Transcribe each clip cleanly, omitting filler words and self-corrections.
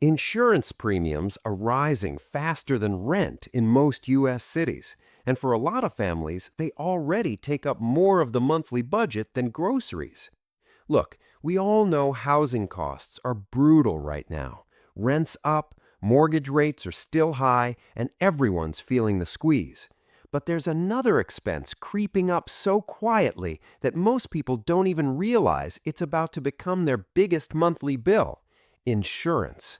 Insurance premiums are rising faster than rent in most U.S. cities, and for a lot of families, they already take up more of the monthly budget than groceries. Look, we all know housing costs are brutal right now. Rent's up, mortgage rates are still high, and everyone's feeling the squeeze. But there's another expense creeping up so quietly that most people don't even realize it's about to become their biggest monthly bill: insurance.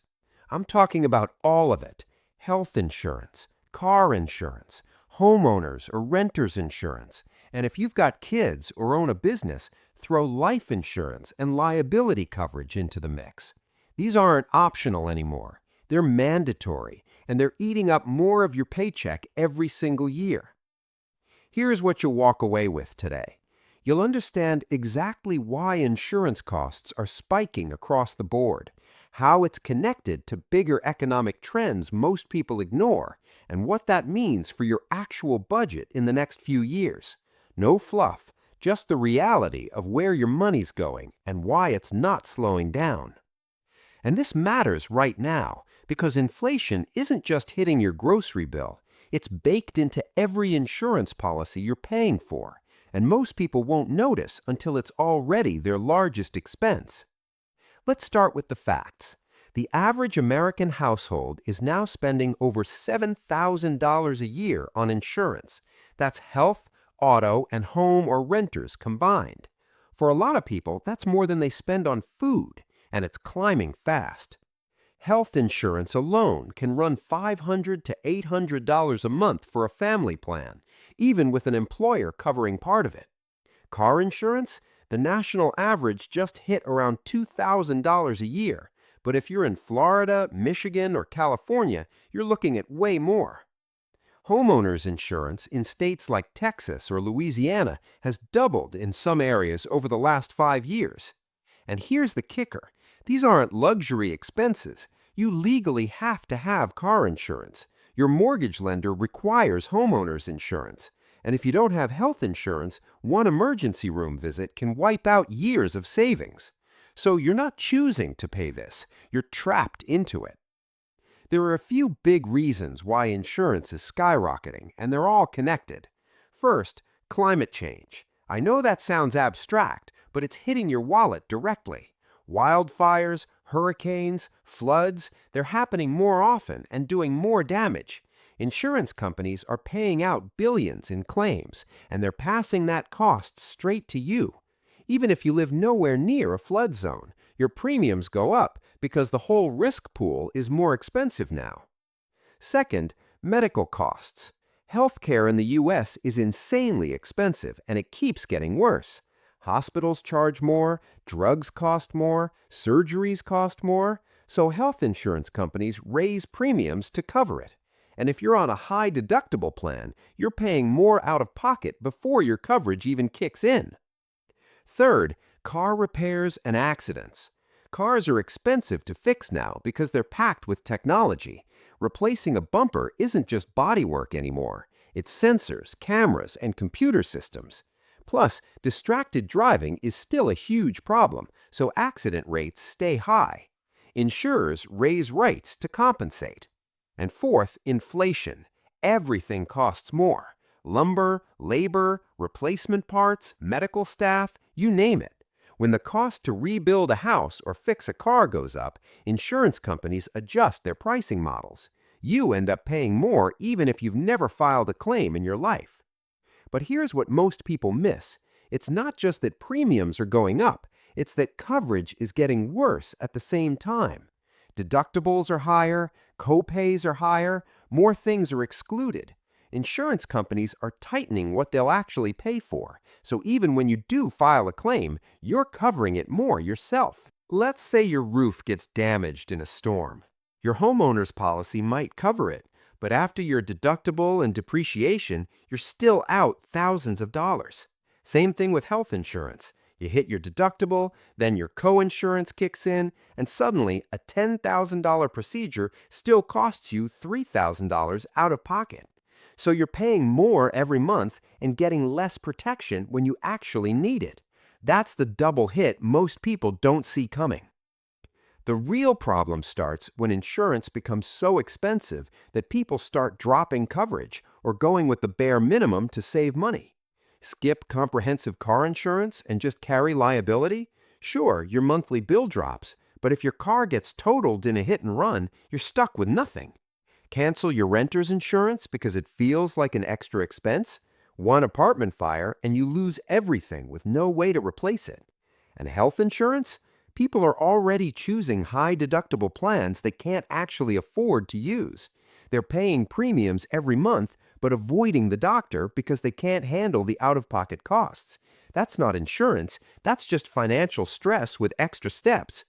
I'm talking about all of it: health insurance, car insurance, homeowners or renters insurance, and if you've got kids or own a business, throw life insurance and liability coverage into the mix. These aren't optional anymore. They're mandatory, and they're eating up more of your paycheck every single year. Here's what you'll walk away with today. You'll understand exactly why insurance costs are spiking across the board, how it's connected to bigger economic trends most people ignore, and what that means for your actual budget in the next few years. No fluff, just the reality of where your money's going and why it's not slowing down. And this matters right now because inflation isn't just hitting your grocery bill, it's baked into every insurance policy you're paying for, and most people won't notice until it's already their largest expense. Let's start with the facts. The average American household is now spending over $7,000 a year on insurance. That's health, auto, and home or renters combined. For a lot of people, that's more than they spend on food, and it's climbing fast. Health insurance alone can run $500 to $800 a month for a family plan, even with an employer covering part of it. Car insurance? The national average just hit around $2,000 a year, but if you're in Florida, Michigan, or California, you're looking at way more. Homeowners insurance in states like Texas or Louisiana has doubled in some areas over the last 5 years. And here's the kicker: these aren't luxury expenses. You legally have to have car insurance. Your mortgage lender requires homeowners insurance. And if you don't have health insurance, one emergency room visit can wipe out years of savings. So you're not choosing to pay this. You're trapped into it. There are a few big reasons why insurance is skyrocketing, and they're all connected. First, climate change. I know that sounds abstract, but it's hitting your wallet directly. Wildfires, hurricanes, floods, they're happening more often and doing more damage. Insurance companies are paying out billions in claims, and they're passing that cost straight to you. Even if you live nowhere near a flood zone, your premiums go up because the whole risk pool is more expensive now. Second, medical costs. Healthcare in the U.S. is insanely expensive, and it keeps getting worse. Hospitals charge more, drugs cost more, surgeries cost more, so health insurance companies raise premiums to cover it. And if you're on a high deductible plan, you're paying more out of pocket before your coverage even kicks in. Third, car repairs and accidents. Cars are expensive to fix now because they're packed with technology. Replacing a bumper isn't just bodywork anymore. It's sensors, cameras, and computer systems. Plus, distracted driving is still a huge problem, so accident rates stay high. Insurers raise rates to compensate. And fourth, inflation. Everything costs more. Lumber, labor, replacement parts, medical staff, you name it. When the cost to rebuild a house or fix a car goes up, insurance companies adjust their pricing models. You end up paying more even if you've never filed a claim in your life. But here's what most people miss. It's not just that premiums are going up, it's that coverage is getting worse at the same time. Deductibles are higher, co-pays are higher, more things are excluded. Insurance companies are tightening what they'll actually pay for, so even when you do file a claim, you're covering it more yourself. Let's say your roof gets damaged in a storm. Your homeowner's policy might cover it, but after your deductible and depreciation, you're still out thousands of dollars. Same thing with health insurance. You hit your deductible, then your co-insurance kicks in, and suddenly a $10,000 procedure still costs you $3,000 out of pocket. So you're paying more every month and getting less protection when you actually need it. That's the double hit most people don't see coming. The real problem starts when insurance becomes so expensive that people start dropping coverage or going with the bare minimum to save money. Skip comprehensive car insurance and just carry liability? Sure, your monthly bill drops, but if your car gets totaled in a hit and run, you're stuck with nothing. Cancel your renter's insurance because it feels like an extra expense? One apartment fire and you lose everything with no way to replace it. And health insurance? People are already choosing high deductible plans they can't actually afford to use. They're paying premiums every month but avoiding the doctor because they can't handle the out-of-pocket costs. That's not insurance, that's just financial stress with extra steps.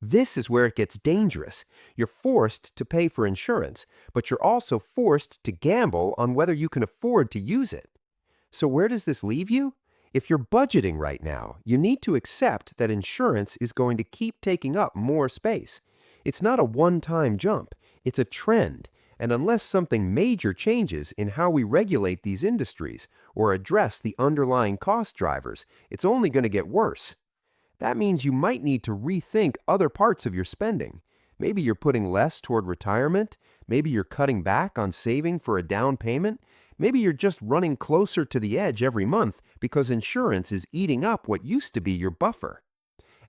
This is where it gets dangerous. You're forced to pay for insurance, but you're also forced to gamble on whether you can afford to use it. So where does this leave you? If you're budgeting right now, you need to accept that insurance is going to keep taking up more space. It's not a one-time jump, it's a trend, and unless something major changes in how we regulate these industries or address the underlying cost drivers, it's only going to get worse. That means you might need to rethink other parts of your spending. Maybe you're putting less toward retirement, maybe you're cutting back on saving for a down payment, maybe you're just running closer to the edge every month because insurance is eating up what used to be your buffer.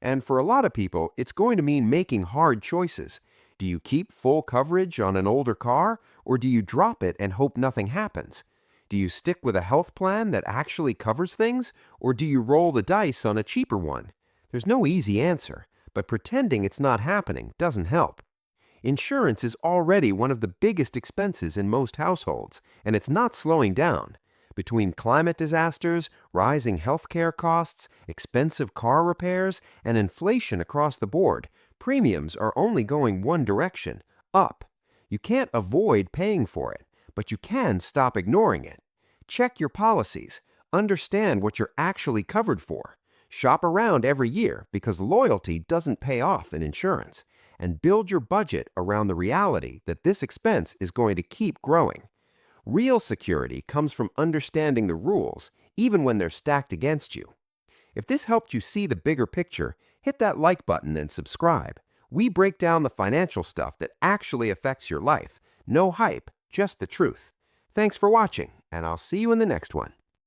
And for a lot of people, it's going to mean making hard choices. Do you keep full coverage on an older car, or do you drop it and hope nothing happens? Do you stick with a health plan that actually covers things, or do you roll the dice on a cheaper one? There's no easy answer, but pretending it's not happening doesn't help. Insurance is already one of the biggest expenses in most households, and it's not slowing down. Between climate disasters, rising healthcare costs, expensive car repairs, and inflation across the board, premiums are only going one direction, up. You can't avoid paying for it, but you can stop ignoring it. Check your policies. Understand what you're actually covered for. Shop around every year because loyalty doesn't pay off in insurance. And build your budget around the reality that this expense is going to keep growing. Real security comes from understanding the rules, even when they're stacked against you. If this helped you see the bigger picture, hit that like button and subscribe. We break down the financial stuff that actually affects your life. No hype, just the truth. Thanks for watching, and I'll see you in the next one.